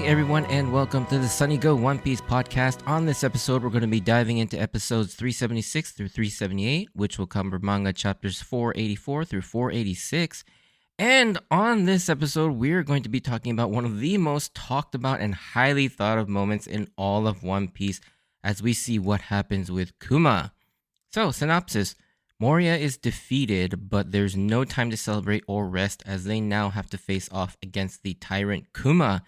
everyone, and welcome to the Sunny Go One Piece podcast. On this episode, we're going to be diving into episodes 376 through 378, which will cover manga chapters 484 through 486. And on this episode, we're going to be talking about one of the most talked about and highly thought of moments in all of One Piece as we see what happens with Kuma. So, synopsis. Moria is defeated, but there's no time to celebrate or rest as they now have to face off against the tyrant Kuma,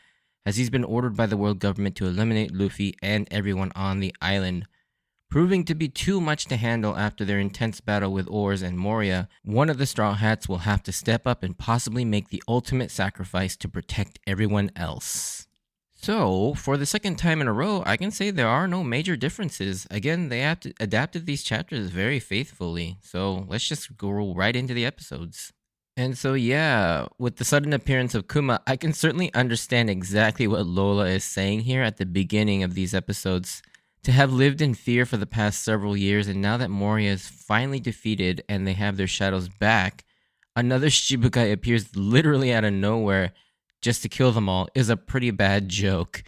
as he's been ordered by the world government to eliminate Luffy and everyone on the island. Proving to be too much to handle after their intense battle with Oars and Moria, one of the Straw Hats will have to step up and possibly make the ultimate sacrifice to protect everyone else. So, for the second time in a row, I can say there are no major differences. Again, they adapted these chapters very faithfully, so let's just go right into the episodes. And so, yeah, with the sudden appearance of Kuma, I can certainly understand exactly what Lola is saying here at the beginning of these episodes. To have lived in fear for the past several years, and now that Moria is finally defeated and they have their shadows back, another Shichibukai appears literally out of nowhere just to kill them all is a pretty bad joke.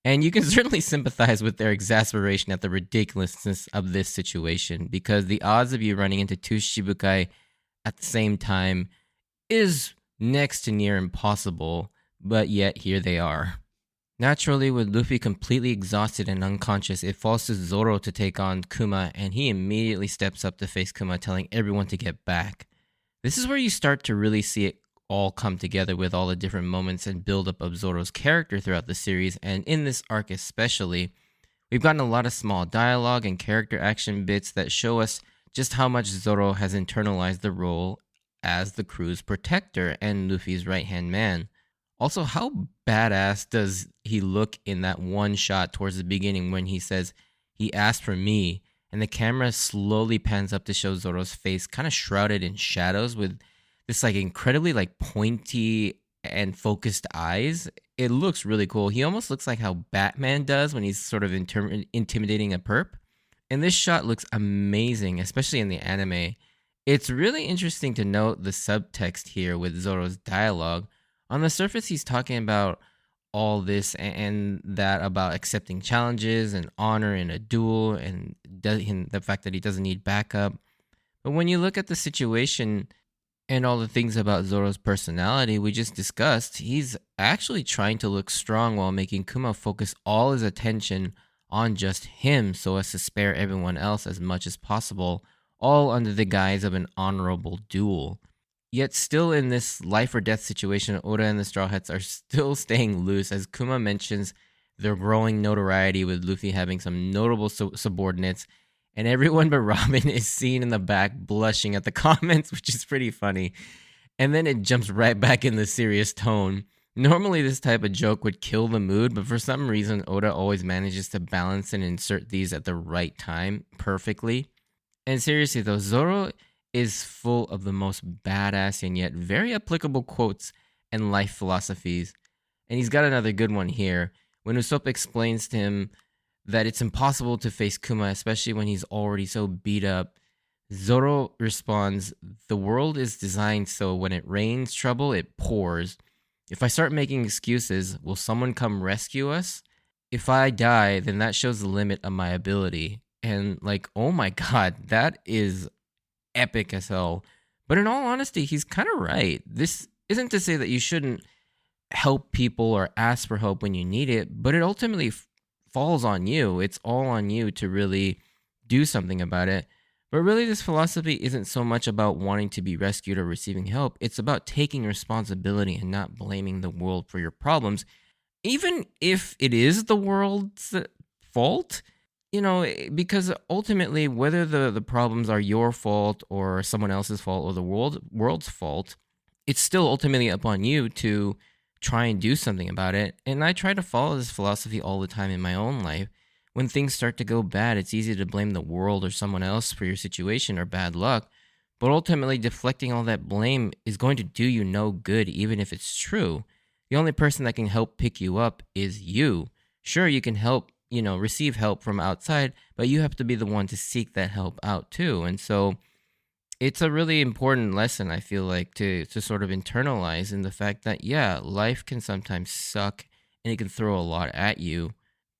And you can certainly sympathize with their exasperation at the ridiculousness of this situation, because the odds of you running into two Shichibukai at the same time is next to near impossible, but yet here they are. Naturally, with Luffy completely exhausted and unconscious, it falls to Zoro to take on Kuma, and he immediately steps up to face Kuma, telling everyone to get back. This is where you start to really see it all come together with all the different moments and build-up of Zoro's character throughout the series, and in this arc especially. We've gotten a lot of small dialogue and character action bits that show us just how much Zoro has internalized the role as the crew's protector and Luffy's right-hand man. Also, how badass does he look in that one shot towards the beginning when he says, "He asked for me," and the camera slowly pans up to show Zoro's face kind of shrouded in shadows with this incredibly pointy and focused eyes. It looks really cool. He almost looks like how Batman does when he's sort of intimidating a perp. And this shot looks amazing, especially in the anime. It's really interesting to note the subtext here with Zoro's dialogue. On the surface, he's talking about all this and that about accepting challenges and honor in a duel and the fact that he doesn't need backup. But when you look at the situation and all the things about Zoro's personality we just discussed, he's actually trying to look strong while making Kuma focus all his attention on just him so as to spare everyone else as much as possible, all under the guise of an honorable duel. Yet still in this life or death situation, Oda and the Straw Hats are still staying loose, as Kuma mentions their growing notoriety with Luffy having some notable subordinates, and everyone but Robin is seen in the back blushing at the comments, which is pretty funny. And then it jumps right back in the serious tone. Normally this type of joke would kill the mood, but for some reason Oda always manages to balance and insert these at the right time perfectly. And seriously though, Zoro is full of the most badass and yet very applicable quotes and life philosophies. And he's got another good one here. When Usopp explains to him that it's impossible to face Kuma, especially when he's already so beat up, Zoro responds, "The world is designed so when it rains trouble, it pours. If I start making excuses, will someone come rescue us? If I die, then that shows the limit of my ability." And oh my god, that is epic as hell. But in all honesty, he's kind of right. This isn't to say that you shouldn't help people or ask for help when you need it, but it ultimately falls on you. It's all on you to really do something about it. But really, this philosophy isn't so much about wanting to be rescued or receiving help. It's about taking responsibility and not blaming the world for your problems, even if it is the world's fault. Because ultimately, whether the problems are your fault or someone else's fault or the world's fault, it's still ultimately upon you to try and do something about it. And I try to follow this philosophy all the time in my own life. When things start to go bad, it's easy to blame the world or someone else for your situation or bad luck. But ultimately, deflecting all that blame is going to do you no good, even if it's true. The only person that can help pick you up is you. Sure, you can help receive help from outside, but you have to be the one to seek that help out too. And so it's a really important lesson, I feel like, to sort of internalize in the fact that, yeah, life can sometimes suck and it can throw a lot at you.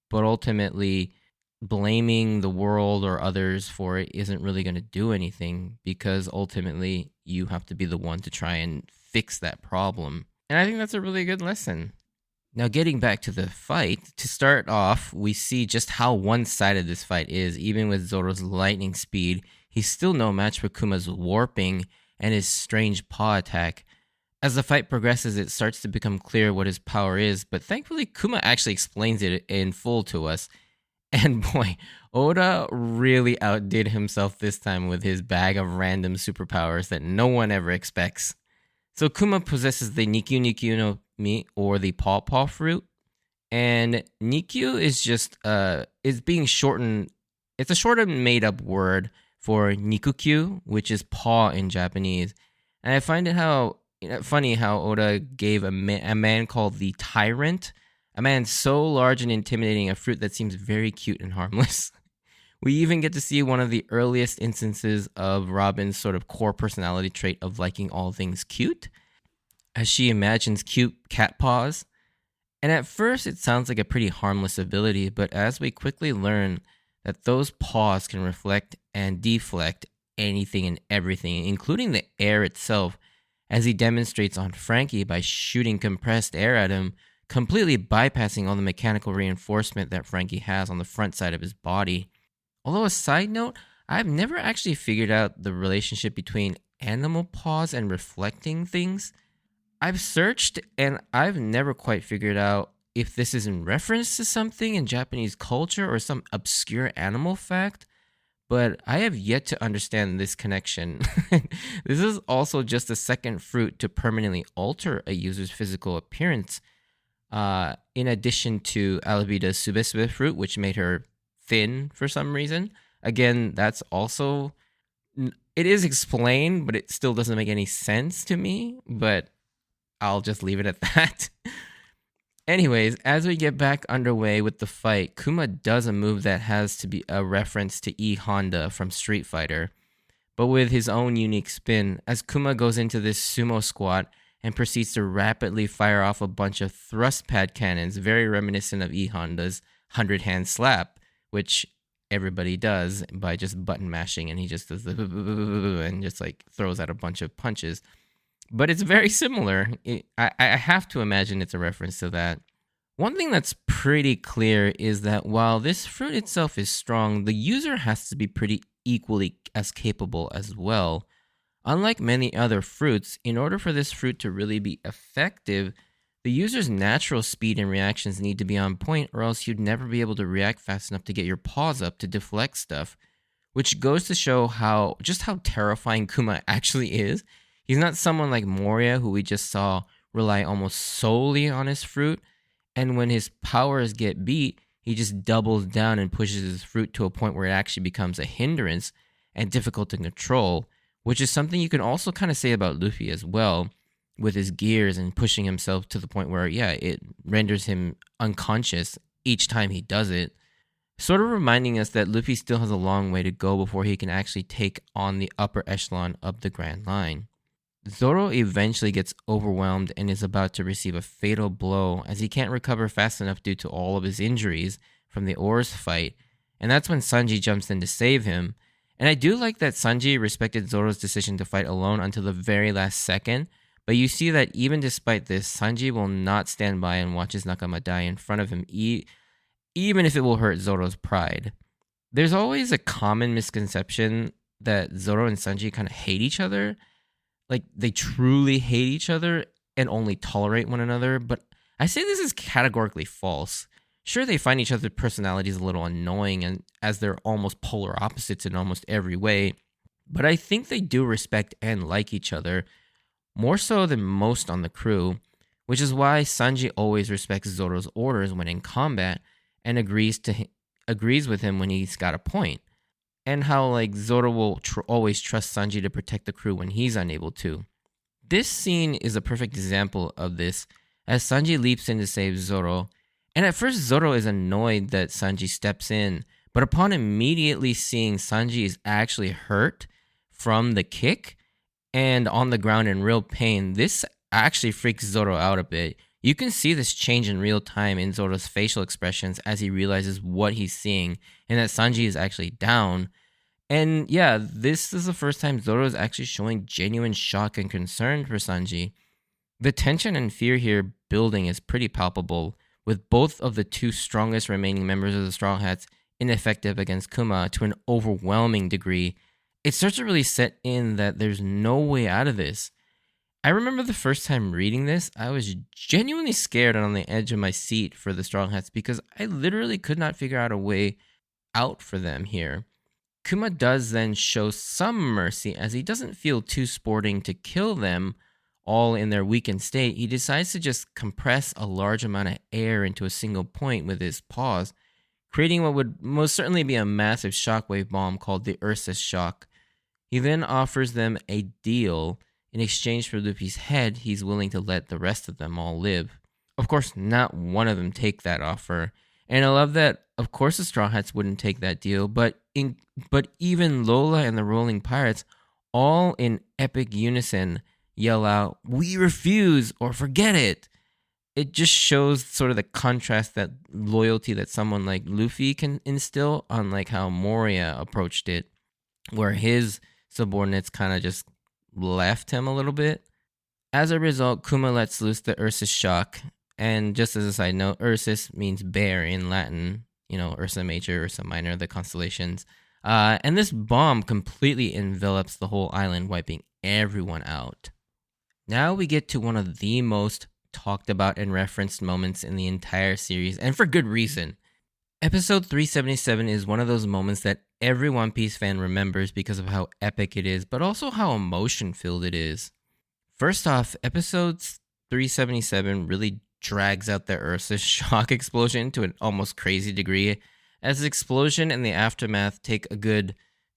But ultimately, blaming the world or others for it isn't really going to do anything, because ultimately you have to be the one to try and fix that problem. And I think that's a really good lesson. Now, getting back to the fight, to start off, we see just how one-sided this fight is. Even with Zoro's lightning speed, he's still no match for Kuma's warping and his strange paw attack. As the fight progresses, it starts to become clear what his power is, but thankfully Kuma actually explains it in full to us. And boy, Oda really outdid himself this time with his bag of random superpowers that no one ever expects. So Kuma possesses the Nikyu Nikyu no Mi, or the Paw Paw fruit, and Nikyu is just is being shortened. It's a shortened made up word for Nikukyu, which is paw in Japanese. And I find it funny how Oda gave a man called the Tyrant, a man so large and intimidating, a fruit that seems very cute and harmless. We even get to see one of the earliest instances of Robin's sort of core personality trait of liking all things cute, as she imagines cute cat paws. And at first, it sounds like a pretty harmless ability, but as we quickly learn that those paws can reflect and deflect anything and everything, including the air itself, as he demonstrates on Frankie by shooting compressed air at him, completely bypassing all the mechanical reinforcement that Frankie has on the front side of his body. Although, a side note, I've never actually figured out the relationship between animal paws and reflecting things. I've searched and I've never quite figured out if this is in reference to something in Japanese culture or some obscure animal fact, but I have yet to understand this connection. This is also just the second fruit to permanently alter a user's physical appearance, in addition to Alavida's Subesube fruit, which made her thin for some reason. Again, that's also, it is explained, but it still doesn't make any sense to me, but I'll just leave it at that. Anyways, as we get back underway with the fight, Kuma does a move that has to be a reference to E Honda from Street Fighter, but with his own unique spin, as Kuma goes into this sumo squat and proceeds to rapidly fire off a bunch of thrust pad cannons, very reminiscent of E Honda's 100-hand slap, which everybody does by just button mashing, and he just does the and just like throws out a bunch of punches. But it's very similar. I have to imagine it's a reference to that. One thing that's pretty clear is that while this fruit itself is strong, the user has to be pretty equally as capable as well. Unlike many other fruits, in order for this fruit to really be effective, the user's natural speed and reactions need to be on point, or else you'd never be able to react fast enough to get your paws up to deflect stuff, which goes to show how terrifying Kuma actually is. He's not someone like Moria, who we just saw rely almost solely on his fruit, and when his powers get beat, he just doubles down and pushes his fruit to a point where it actually becomes a hindrance and difficult to control, which is something you can also kind of say about Luffy as well, with his gears and pushing himself to the point where, it renders him unconscious each time he does it. Sort of reminding us that Luffy still has a long way to go before he can actually take on the upper echelon of the Grand Line. Zoro eventually gets overwhelmed and is about to receive a fatal blow, as he can't recover fast enough due to all of his injuries from the oars fight, and that's when Sanji jumps in to save him. And I do like that Sanji respected Zoro's decision to fight alone until the very last second, but you see that even despite this, Sanji will not stand by and watch his nakama die in front of him, even if it will hurt Zoro's pride. There's always a common misconception that Zoro and Sanji kind of hate each other, like they truly hate each other and only tolerate one another, but I say this is categorically false. Sure, they find each other's personalities a little annoying, and as they're almost polar opposites in almost every way, but I think they do respect and like each other, more so than most on the crew, which is why Sanji always respects Zoro's orders when in combat and agrees with him when he's got a point. And how Zoro will always trust Sanji to protect the crew when he's unable to. This scene is a perfect example of this, as Sanji leaps in to save Zoro, and at first Zoro is annoyed that Sanji steps in, but upon immediately seeing Sanji is actually hurt from the kick and on the ground in real pain, this actually freaks Zoro out a bit. You can see this change in real time in Zoro's facial expressions as he realizes what he's seeing and that Sanji is actually down. And yeah, this is the first time Zoro is actually showing genuine shock and concern for Sanji. The tension and fear here building is pretty palpable, with both of the two strongest remaining members of the Straw Hats ineffective against Kuma to an overwhelming degree. It starts to really set in that there's no way out of this. I remember the first time reading this, I was genuinely scared and on the edge of my seat for the Strong Hats because I literally could not figure out a way out for them here. Kuma does then show some mercy as he doesn't feel too sporting to kill them all in their weakened state. He decides to just compress a large amount of air into a single point with his paws, creating what would most certainly be a massive shockwave bomb called the Ursus Shock. He then offers them a deal. In exchange for Luffy's head, he's willing to let the rest of them all live. Of course, not one of them take that offer. And I love that, of course, the Straw Hats wouldn't take that deal, but even Lola and the Rolling Pirates, all in epic unison, yell out, "We refuse," or "Forget it." It just shows sort of the contrast, that loyalty that someone like Luffy can instill, unlike how Moria approached it, where his subordinates kind of just left him a little bit. As a result, Kuma lets loose the Ursus Shock, and just as a side note, Ursus means bear in Latin, Ursa Major, Ursa Minor, the constellations. And this bomb completely envelops the whole island, wiping everyone out. Now we get to one of the most talked about and referenced moments in the entire series, and for good reason. Episode 377 is one of those moments that every One Piece fan remembers because of how epic it is, but also how emotion-filled it is. First off, episode 377 really drags out the Ursus Shock explosion to an almost crazy degree, as the explosion and the aftermath take a good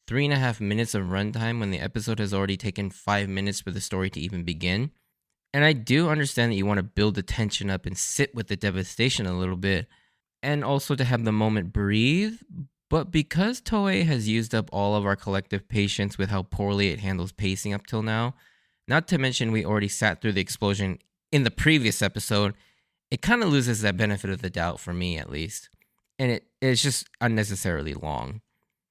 3.5 minutes of runtime when the episode has already taken 5 minutes for the story to even begin. And I do understand that you want to build the tension up and sit with the devastation a little bit, and also to have the moment breathe, but because Toei has used up all of our collective patience with how poorly it handles pacing up till now, not to mention we already sat through the explosion in the previous episode, it kind of loses that benefit of the doubt for me, at least, and it's just unnecessarily long.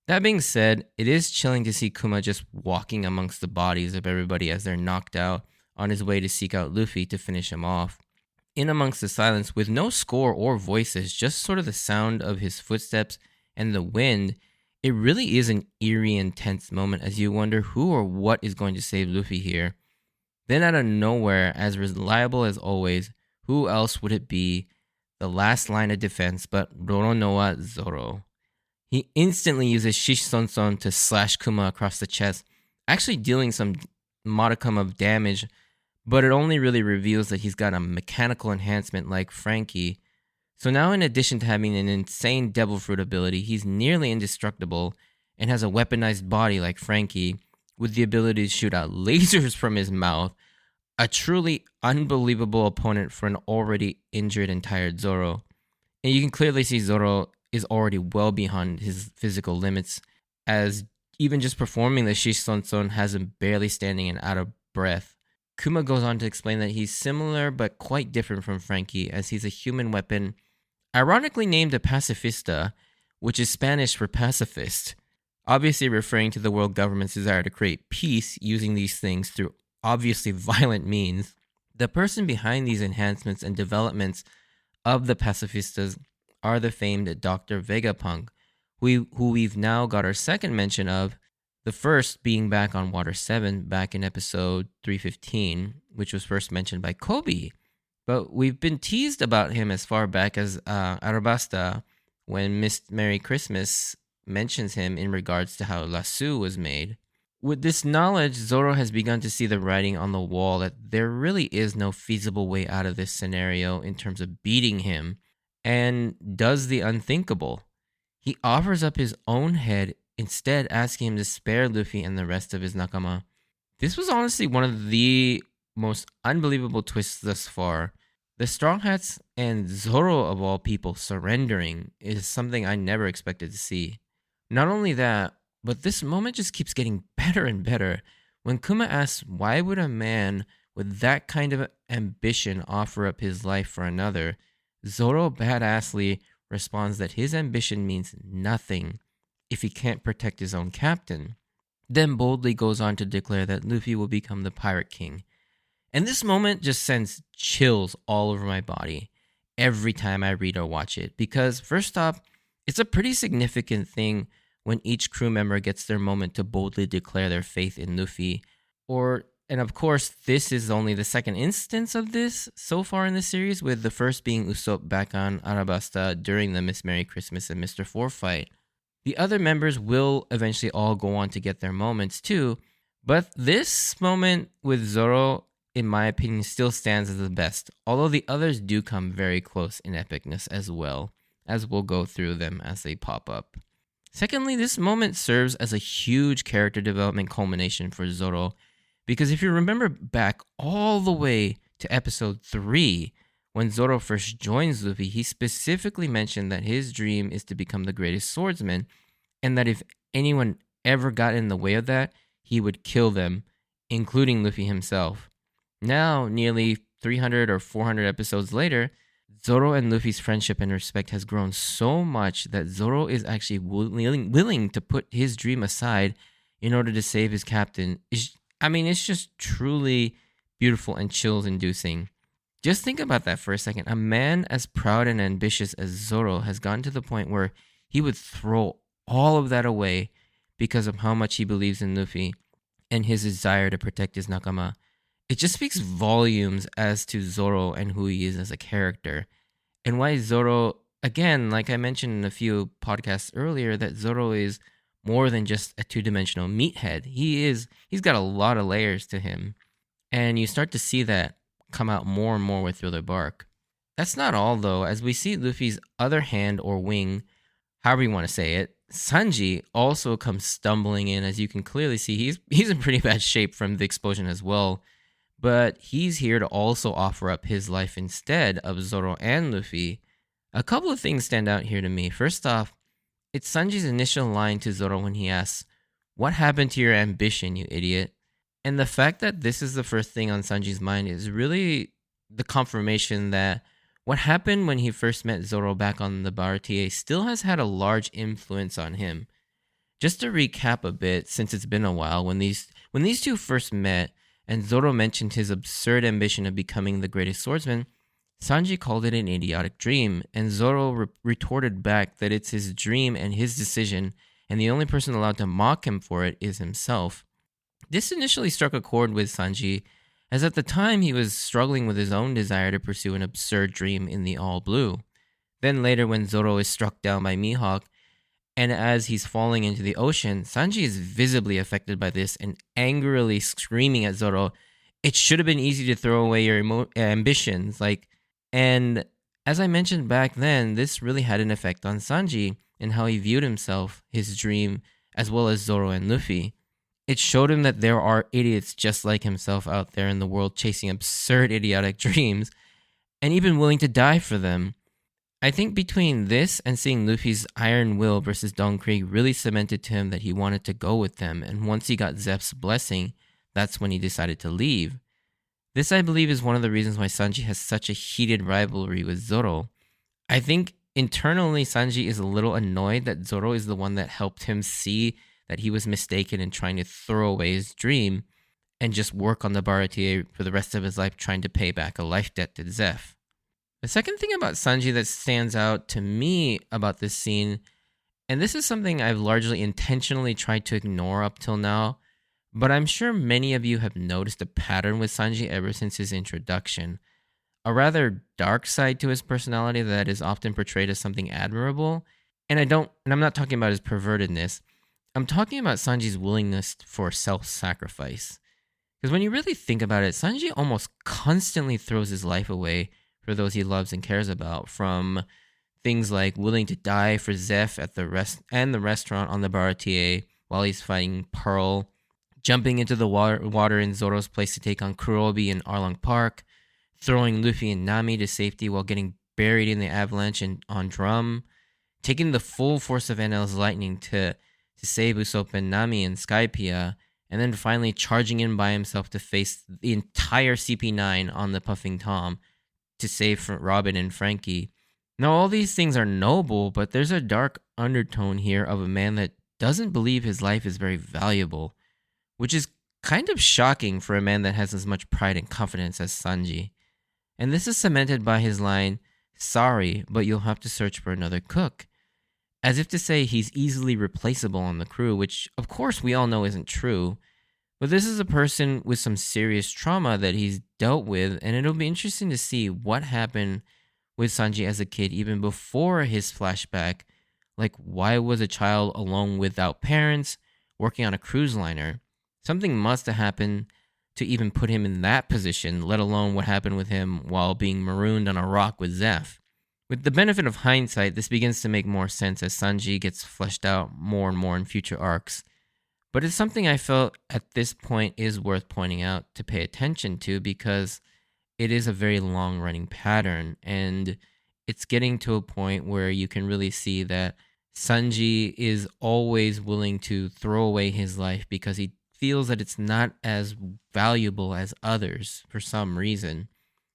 That being said, it is chilling to see Kuma just walking amongst the bodies of everybody as they're knocked out on his way to seek out Luffy to finish him off. In amongst the silence, with no score or voices, just sort of the sound of his footsteps and the wind, it really is an eerie and tense moment as you wonder who or what is going to save Luffy here. Then out of nowhere, as reliable as always, who else would it be? The last line of defense but Roronoa Zoro. He instantly uses Shisonson to slash Kuma across the chest, actually dealing some modicum of damage, but it only really reveals that he's got a mechanical enhancement like Frankie. So now, in addition to having an insane Devil Fruit ability, he's nearly indestructible and has a weaponized body like Frankie, with the ability to shoot out lasers from his mouth. A truly unbelievable opponent for an already injured and tired Zoro. And you can clearly see Zoro is already well beyond his physical limits, as even just performing the Shisonson has him barely standing and out of breath. Kuma goes on to explain that he's similar but quite different from Frankie, as he's a human weapon, ironically named a pacifista, which is Spanish for pacifist, obviously referring to the world government's desire to create peace using these things through obviously violent means. The person behind these enhancements and developments of the pacifistas are the famed Dr. Vegapunk, who we've now got our second mention of, the first being back on Water 7 back in episode 315, which was first mentioned by Kobe. But we've been teased about him as far back as Arabasta, when Miss Merry Christmas mentions him in regards to how lasso was made. With this knowledge, Zoro has begun to see the writing on the wall that there really is no feasible way out of this scenario in terms of beating him, and does the unthinkable. He offers up his own head, instead asking him to spare Luffy and the rest of his nakama. This was honestly one of the most unbelievable twists thus far. The Strong Hats and Zoro of all people surrendering is something I never expected to see. Not only that, but this moment just keeps getting better and better. When Kuma asks, why would a man with that kind of ambition offer up his life for another, Zoro badassly responds that his ambition means nothing if he can't protect his own captain, then boldly goes on to declare that Luffy will become the Pirate King. And this moment just sends chills all over my body every time I read or watch it, because first off, it's a pretty significant thing when each crew member gets their moment to boldly declare their faith in Luffy. And of course, this is only the second instance of this so far in the series, with the first being Usopp back on Arabasta during the Miss Merry Christmas and Mr. Four fight. The other members will eventually all go on to get their moments too, but this moment with Zoro, in my opinion, still stands as the best, although the others do come very close in epicness as well, as we'll go through them as they pop up. Secondly, this moment serves as a huge character development culmination for Zoro, because if you remember back all the way to episode 3, when Zoro first joins Luffy, he specifically mentioned that his dream is to become the greatest swordsman, and that if anyone ever got in the way of that, he would kill them, including Luffy himself. Now, nearly 300 or 400 episodes later, Zoro and Luffy's friendship and respect has grown so much that Zoro is actually willing to put his dream aside in order to save his captain. It's just truly beautiful and chills-inducing. Just think about that for a second. A man as proud and ambitious as Zoro has gotten to the point where he would throw all of that away because of how much he believes in Luffy and his desire to protect his nakama. It just speaks volumes as to Zoro and who he is as a character, and why Zoro, again, like I mentioned in a few podcasts earlier, that Zoro is more than just a two-dimensional meathead. He's got a lot of layers to him, and you start to see that come out more and more with Thriller Bark. That's not all, though, as we see Luffy's other hand or wing, however you want to say it, Sanji, also comes stumbling in. As you can clearly see, he's in pretty bad shape from the explosion as well, but he's here to also offer up his life instead of Zoro and Luffy. A couple of things stand out here to me. First off, it's Sanji's initial line to Zoro when he asks, "What happened to your ambition, you idiot?" And the fact that this is the first thing on Sanji's mind is really the confirmation that what happened when he first met Zoro back on the Baratie still has had a large influence on him. Just to recap a bit, since it's been a while, when these two first met and Zoro mentioned his absurd ambition of becoming the greatest swordsman, Sanji called it an idiotic dream, and Zoro retorted back that it's his dream and his decision, and the only person allowed to mock him for it is himself. This initially struck a chord with Sanji, as at the time he was struggling with his own desire to pursue an absurd dream in the All Blue. Then later, when Zoro is struck down by Mihawk, and as he's falling into the ocean, Sanji is visibly affected by this and angrily screaming at Zoro, "It should have been easy to throw away your ambitions." And as I mentioned back then, this really had an effect on Sanji and how he viewed himself, his dream, as well as Zoro and Luffy. It showed him that there are idiots just like himself out there in the world chasing absurd, idiotic dreams, and even willing to die for them. I think between this and seeing Luffy's iron will versus Don Krieg really cemented to him that he wanted to go with them, and once he got Zeph's blessing, that's when he decided to leave. This, I believe, is one of the reasons why Sanji has such a heated rivalry with Zoro. I think internally Sanji is a little annoyed that Zoro is the one that helped him see that he was mistaken in trying to throw away his dream and just work on the Baratie for the rest of his life, trying to pay back a life debt to Zeph. The second thing about Sanji that stands out to me about this scene, and this is something I've largely intentionally tried to ignore up till now, but I'm sure many of you have noticed a pattern with Sanji ever since his introduction. A rather dark side to his personality that is often portrayed as something admirable, and I'm not talking about his pervertedness. I'm talking about Sanji's willingness for self-sacrifice. Because when you really think about it, Sanji almost constantly throws his life away for those he loves and cares about, from things like willing to die for Zeph at the restaurant on the Baratie while he's fighting Pearl, jumping into the water in Zoro's place to take on Kurobi in Arlong Park, throwing Luffy and Nami to safety while getting buried in the avalanche on Drum, taking the full force of NL's lightning to save Usopp and Nami in Skypiea, and then finally charging in by himself to face the entire CP9 on the Puffing Tom to save Robin and Frankie. Now, all these things are noble, but there's a dark undertone here of a man that doesn't believe his life is very valuable, which is kind of shocking for a man that has as much pride and confidence as Sanji. And this is cemented by his line, "Sorry, but you'll have to search for another cook." As if to say he's easily replaceable on the crew, which of course we all know isn't true. But this is a person with some serious trauma that he's dealt with, and it'll be interesting to see what happened with Sanji as a kid even before his flashback. Like, why was a child alone without parents, working on a cruise liner? Something must have happened to even put him in that position, let alone what happened with him while being marooned on a rock with Zeph. With the benefit of hindsight, this begins to make more sense as Sanji gets fleshed out more and more in future arcs. But it's something I felt at this point is worth pointing out to pay attention to because it is a very long running pattern, and it's getting to a point where you can really see that Sanji is always willing to throw away his life because he feels that it's not as valuable as others for some reason,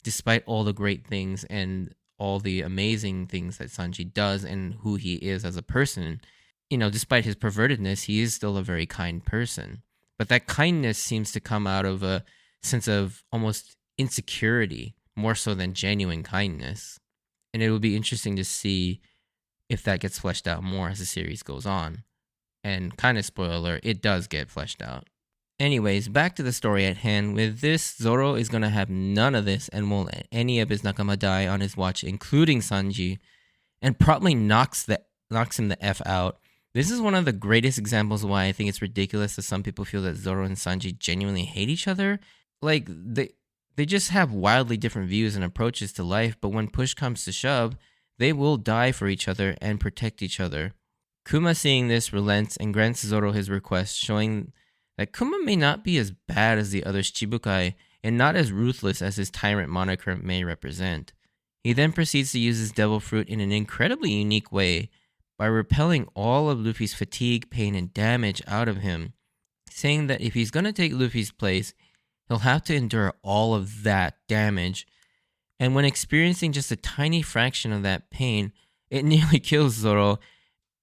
despite all the great things and all the amazing things that Sanji does and who he is as a person. You know, despite his pervertedness, he is still a very kind person. But that kindness seems to come out of a sense of almost insecurity, more so than genuine kindness. And it will be interesting to see if that gets fleshed out more as the series goes on. And kind of spoiler alert, it does get fleshed out. Anyways, back to the story at hand. With this, Zoro is going to have none of this and won't let any of his nakama die on his watch, including Sanji, and probably knocks him the F out. This is one of the greatest examples of why I think it's ridiculous that some people feel that Zoro and Sanji genuinely hate each other. Like, they just have wildly different views and approaches to life, but when push comes to shove, they will die for each other and protect each other. Kuma, seeing this, relents and grants Zoro his request, showing that Kuma may not be as bad as the other Shichibukai and not as ruthless as his tyrant moniker may represent. He then proceeds to use his devil fruit in an incredibly unique way by repelling all of Luffy's fatigue, pain, and damage out of him, saying that if he's going to take Luffy's place, he'll have to endure all of that damage. And when experiencing just a tiny fraction of that pain, it nearly kills Zoro,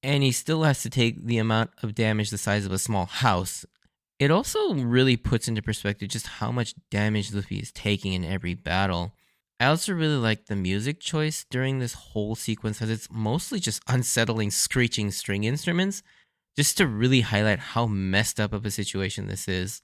and he still has to take the amount of damage the size of a small house. It also really puts into perspective just how much damage Luffy is taking in every battle. I also really like the music choice during this whole sequence, as it's mostly just unsettling screeching string instruments, just to really highlight how messed up of a situation this is.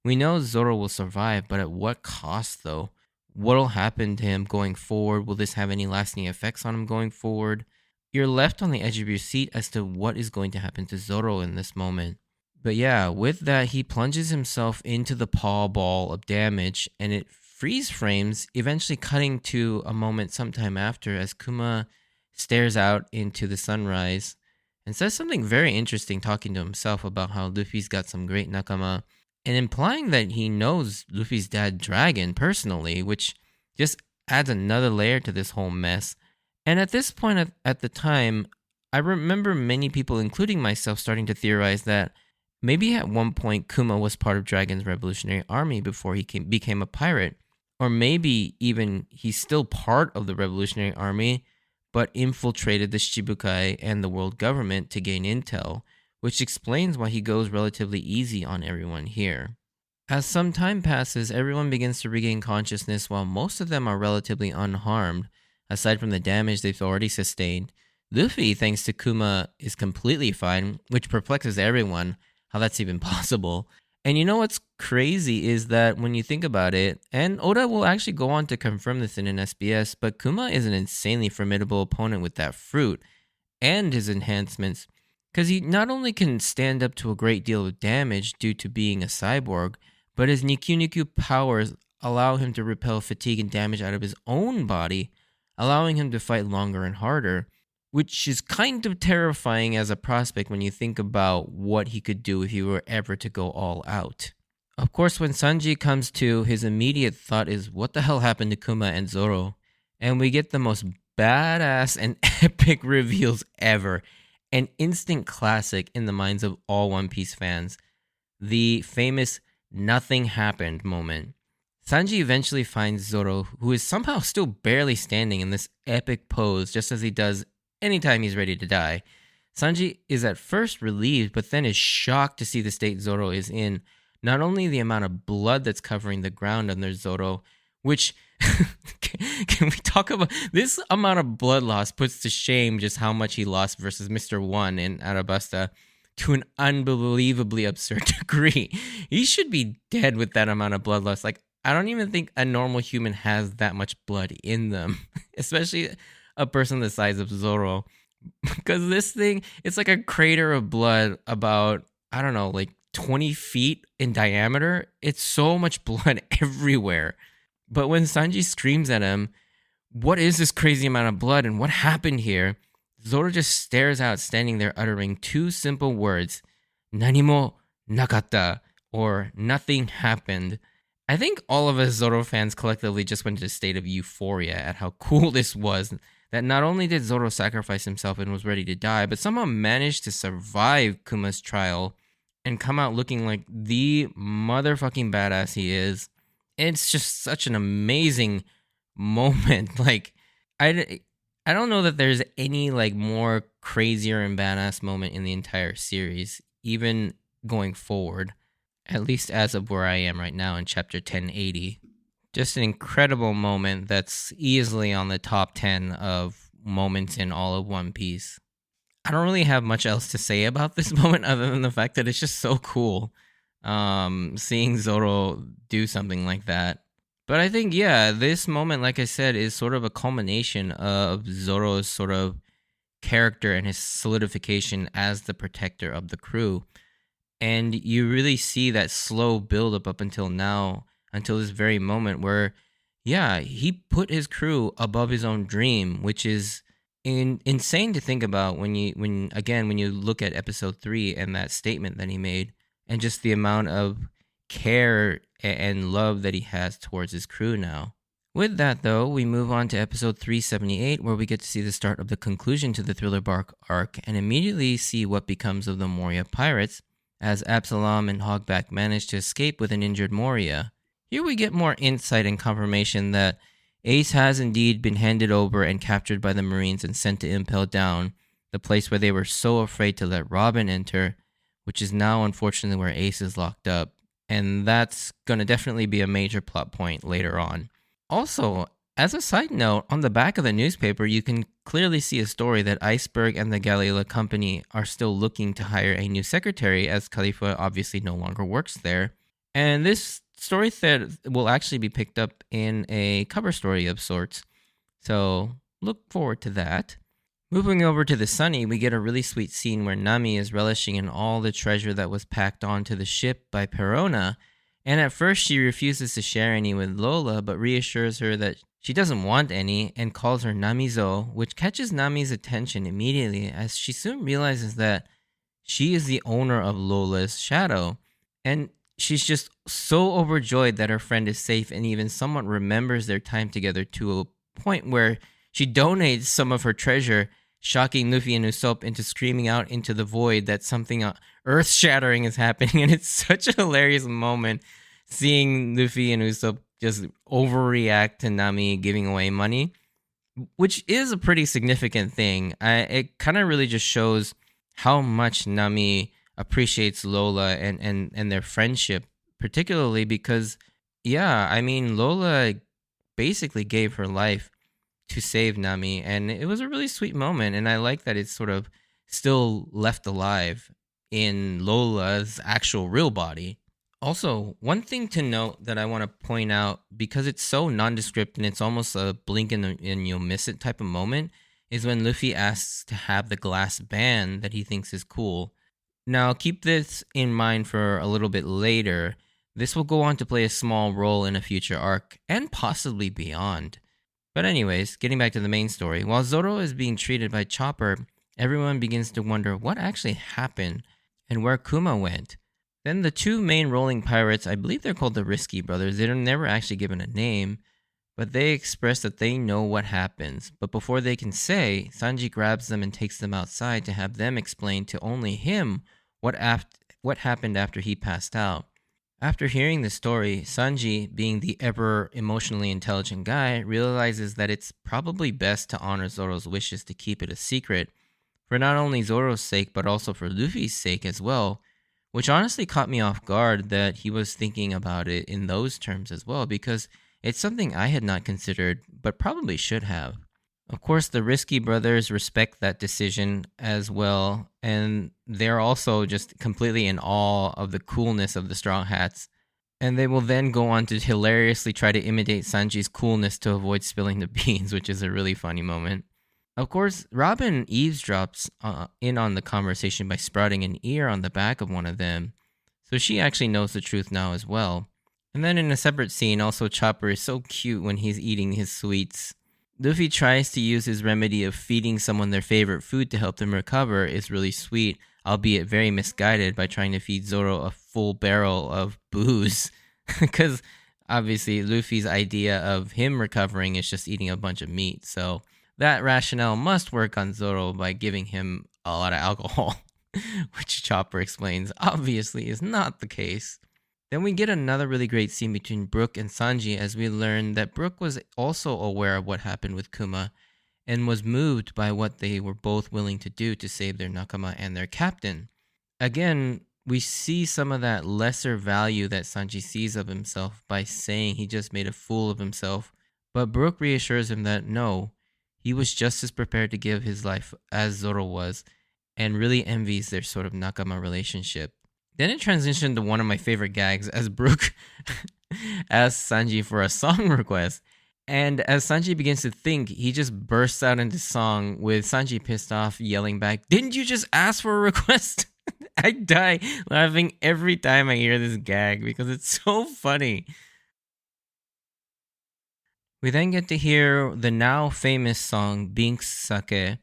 We know Zoro will survive, but at what cost though? What'll happen to him going forward? Will this have any lasting effects on him going forward? You're left on the edge of your seat as to what is going to happen to Zoro in this moment. But yeah, with that, he plunges himself into the paw ball of damage, and it freeze frames, eventually cutting to a moment sometime after as Kuma stares out into the sunrise and says something very interesting, talking to himself about how Luffy's got some great nakama, and implying that he knows Luffy's dad Dragon personally, which just adds another layer to this whole mess. And at this point at the time, I remember many people, including myself, starting to theorize that maybe at one point Kuma was part of Dragon's revolutionary army before he became a pirate. Or maybe even he's still part of the revolutionary army, but infiltrated the Shichibukai and the world government to gain intel, which explains why he goes relatively easy on everyone here. As some time passes, everyone begins to regain consciousness while most of them are relatively unharmed, aside from the damage they've already sustained. Luffy, thanks to Kuma, is completely fine, which perplexes everyone, how that's even possible. And you know what's crazy is that when you think about it, and Oda will actually go on to confirm this in an SBS, but Kuma is an insanely formidable opponent with that fruit and his enhancements, because he not only can stand up to a great deal of damage due to being a cyborg, but his Nikyu powers allow him to repel fatigue and damage out of his own body, allowing him to fight longer and harder, which is kind of terrifying as a prospect when you think about what he could do if he were ever to go all out. Of course, when Sanji comes to, his immediate thought is, what the hell happened to Kuma and Zoro? And we get the most badass and epic reveals ever, an instant classic in the minds of all One Piece fans. the famous nothing happened moment. Sanji eventually finds Zoro, who is somehow still barely standing in this epic pose, just as he does anytime he's ready to die. Sanji is at first relieved, but then is shocked to see the state Zoro is in. Not only the amount of blood that's covering the ground under Zoro, which can we talk about this amount of blood loss puts to shame just how much he lost versus Mr. One in Arabasta to an unbelievably absurd degree. He should be dead with that amount of blood loss. Like, I don't even think a normal human has that much blood in them, especially a person the size of Zoro. Because this thing, it's like a crater of blood about, I don't know, like 20 feet in diameter. It's so much blood everywhere. But when Sanji screams at him, what is this crazy amount of blood and what happened here? Zoro just stares out, standing there uttering two simple words, Nanimo nakata, or nothing happened. I think all of us Zoro fans collectively just went into a state of euphoria at how cool this was, that not only did Zoro sacrifice himself and was ready to die, but somehow managed to survive Kuma's trial and come out looking like the motherfucking badass he is. It's just such an amazing moment. Like, I don't know that there's any like more crazier and badass moment in the entire series, even going forward, at least as of where I am right now in chapter 1080. Just an incredible moment that's easily on the top 10 of moments in all of One Piece. I don't really have much else to say about this moment other than the fact that it's just so cool seeing Zoro do something like that. But I think, yeah, this moment, like I said, is sort of a culmination of Zoro's sort of character and his solidification as the protector of the crew. And you really see that slow build up until now, until this very moment where, yeah, he put his crew above his own dream, which is insane to think about when you look at episode 3 and that statement that he made, and just the amount of care and love that he has towards his crew now. With that, though, we move on to episode 378, where we get to see the start of the conclusion to the Thriller Bark arc and immediately see what becomes of the Moria pirates, as Absalom and Hogback manage to escape with an injured Moria. Here we get more insight and confirmation that Ace has indeed been handed over and captured by the Marines and sent to Impel Down, the place where they were so afraid to let Robin enter, which is now unfortunately where Ace is locked up. And that's going to definitely be a major plot point later on. Also, as a side note, on the back of the newspaper, you can clearly see a story that Iceberg and the Galila Company are still looking to hire a new secretary, as Khalifa obviously no longer works there. And this story thread will actually be picked up in a cover story of sorts. So look forward to that. Moving over to the Sunny, we get a really sweet scene where Nami is relishing in all the treasure that was packed onto the ship by Perona, and at first she refuses to share any with Lola, but reassures her that she doesn't want any and calls her Namizo, which catches Nami's attention immediately as she soon realizes that she is the owner of Lola's shadow, and she's just so overjoyed that her friend is safe and even somewhat remembers their time together to a point where she donates some of her treasure, shocking Luffy and Usopp into screaming out into the void that something earth-shattering is happening. And it's such a hilarious moment seeing Luffy and Usopp just overreact to Nami giving away money, which is a pretty significant thing. It kind of really just shows how much Nami appreciates Lola and their friendship, particularly because, yeah, I mean, Lola basically gave her life to save Nami, and it was a really sweet moment, and I like that it's sort of still left alive in Lola's actual real body. Also, one thing to note that I want to point out, because it's so nondescript and it's almost a blink and you'll miss it type of moment, is when Luffy asks to have the glass band that he thinks is cool. Now, keep this in mind for a little bit later. This will go on to play a small role in a future arc, and possibly beyond. But anyways, getting back to the main story, while Zoro is being treated by Chopper, everyone begins to wonder what actually happened and where Kuma went. Then the two main rolling pirates, I believe they're called the Risky Brothers, they're never actually given a name, but they express that they know what happens. But before they can say, Sanji grabs them and takes them outside to have them explain to only him what what happened after he passed out. After hearing the story, Sanji, being the ever emotionally intelligent guy, realizes that it's probably best to honor Zoro's wishes to keep it a secret, for not only Zoro's sake, but also for Luffy's sake as well, which honestly caught me off guard that he was thinking about it in those terms as well, because it's something I had not considered, but probably should have. Of course, the Risky brothers respect that decision as well, and they're also just completely in awe of the coolness of the Straw Hats. And they will then go on to hilariously try to imitate Sanji's coolness to avoid spilling the beans, which is a really funny moment. Of course, Robin eavesdrops in on the conversation by sprouting an ear on the back of one of them, so she actually knows the truth now as well. And then in a separate scene, also Chopper is so cute when he's eating his sweets. Luffy tries to use his remedy of feeding someone their favorite food to help them recover is really sweet, albeit very misguided by trying to feed Zoro a full barrel of booze. Because obviously Luffy's idea of him recovering is just eating a bunch of meat, so that rationale must work on Zoro by giving him a lot of alcohol, which Chopper explains obviously is not the case. Then we get another really great scene between Brook and Sanji as we learn that Brook was also aware of what happened with Kuma and was moved by what they were both willing to do to save their nakama and their captain. Again, we see some of that lesser value that Sanji sees of himself by saying he just made a fool of himself, but Brook reassures him that no, he was just as prepared to give his life as Zoro was, and really envies their sort of nakama relationship. Then it transitioned to one of my favorite gags as Brook asks Sanji for a song request. And as Sanji begins to think, he just bursts out into song with Sanji pissed off, yelling back, "Didn't you just ask for a request?" I die laughing every time I hear this gag because it's so funny. We then get to hear the now famous song Binks Sake.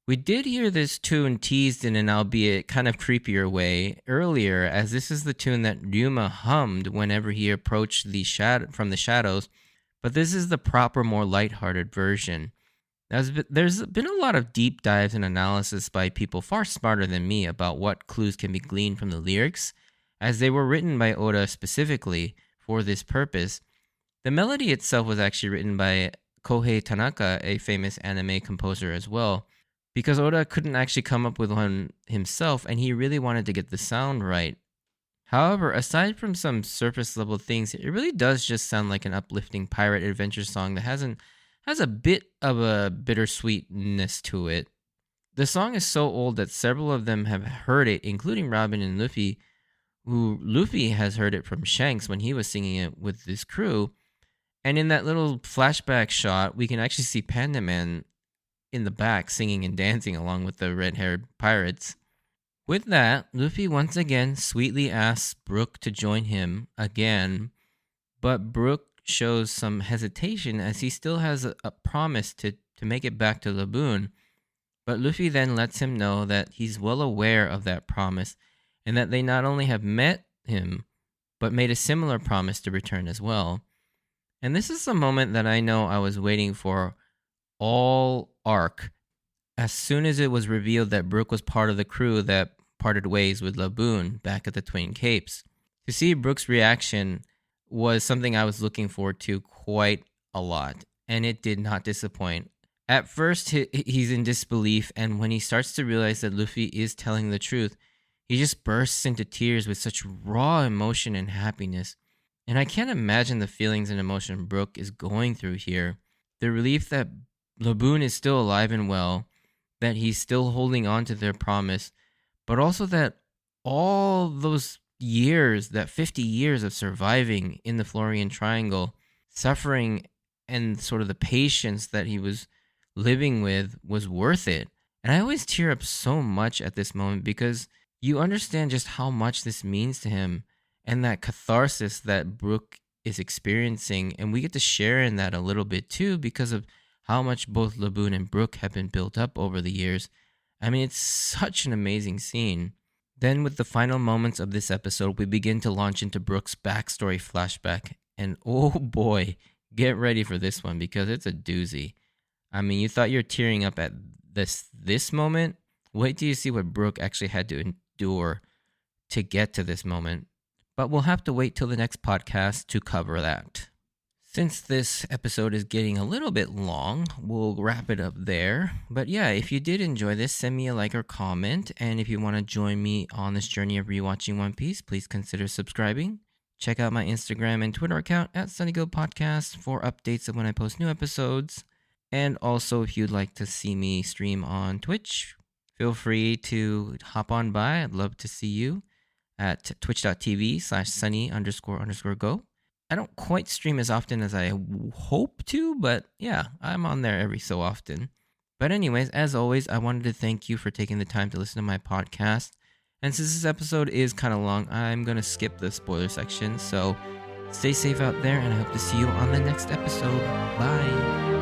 We did hear this tune teased in an albeit kind of creepier way earlier, as this is the tune that Ryuma hummed whenever he approached from the shadows, but this is the proper, more lighthearted version. There's been a lot of deep dives and analysis by people far smarter than me about what clues can be gleaned from the lyrics, as they were written by Oda specifically for this purpose. The melody itself was actually written by Kohei Tanaka, a famous anime composer as well, because Oda couldn't actually come up with one himself and he really wanted to get the sound right. However, aside from some surface level things, it really does just sound like an uplifting pirate adventure song that has a bit of a bittersweetness to it. The song is so old that several of them have heard it, including Robin and Luffy, who Luffy has heard it from Shanks when he was singing it with his crew. And in that little flashback shot, we can actually see Panda Man in the back singing and dancing along with the red-haired pirates. With that, Luffy once again sweetly asks Brook to join him again, but Brook shows some hesitation as he still has a promise to make it back to Laboon. But Luffy then lets him know that he's well aware of that promise and that they not only have met him, but made a similar promise to return as well. And this is the moment that I know I was waiting for all arc. As soon as it was revealed that Brook was part of the crew that parted ways with Laboon back at the Twin Capes. To see Brook's reaction was something I was looking forward to quite a lot, and it did not disappoint. At first, he's in disbelief, and when he starts to realize that Luffy is telling the truth, he just bursts into tears with such raw emotion and happiness. And I can't imagine the feelings and emotion Brook is going through here. The relief that Laboon is still alive and well, that he's still holding on to their promise, but also that all those years, that 50 years of surviving in the Florian Triangle, suffering and sort of the patience that he was living with was worth it. And I always tear up so much at this moment because you understand just how much this means to him and that catharsis that Brook is experiencing. And we get to share in that a little bit too because of how much both Laboon and Brook have been built up over the years. I mean, it's such an amazing scene. Then with the final moments of this episode, we begin to launch into Brook's backstory flashback. And oh boy, get ready for this one because it's a doozy. I mean, you thought you're tearing up at this moment? Wait till you see what Brook actually had to endure to get to this moment, but we'll have to wait till the next podcast to cover that. Since this episode is getting a little bit long, we'll wrap it up there. But yeah, if you did enjoy this, send me a like or comment. And if you want to join me on this journey of rewatching One Piece, please consider subscribing. Check out my Instagram and Twitter account at SunnyGo Podcast for updates of when I post new episodes. And also, if you'd like to see me stream on Twitch, feel free to hop on by. I'd love to see you at twitch.tv/sunny__go. I don't quite stream as often as I hope to, but yeah, I'm on there every so often. But anyways, as always, I wanted to thank you for taking the time to listen to my podcast. And since this episode is kind of long, I'm going to skip the spoiler section. So stay safe out there, and I hope to see you on the next episode. Bye.